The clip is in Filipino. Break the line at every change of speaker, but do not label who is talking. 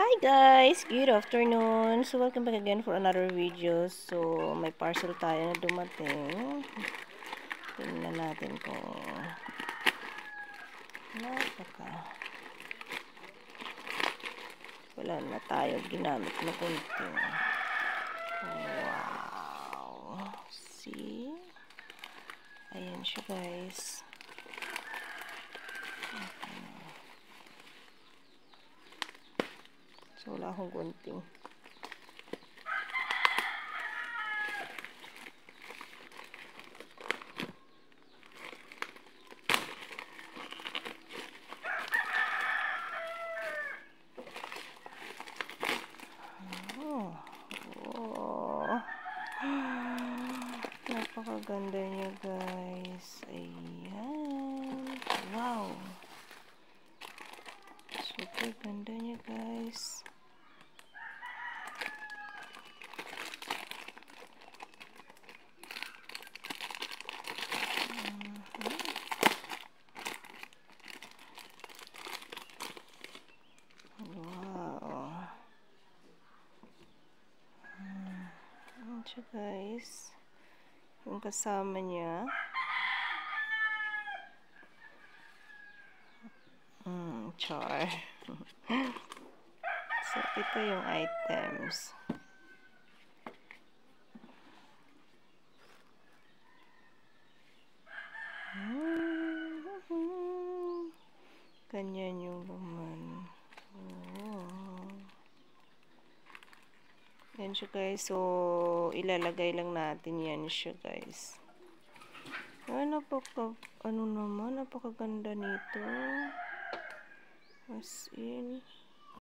Hi guys! Good afternoon! So welcome back again for another video. So may parcel tayo na dumating. Tingnan natin kung wala na tayo ginamit na kunti. Wow! See? Ayan siya guys. So wala akong gunting. Napakaganda niya guys. Ayan. Wow. Super ganda niya guys. Wow. Ayan siya guys. Yung kasama niya. Char. So, ito yung items. Ganyan yung laman. Yan siya guys. So, ilalagay lang natin yan siya guys. Napakaganda nito. As in,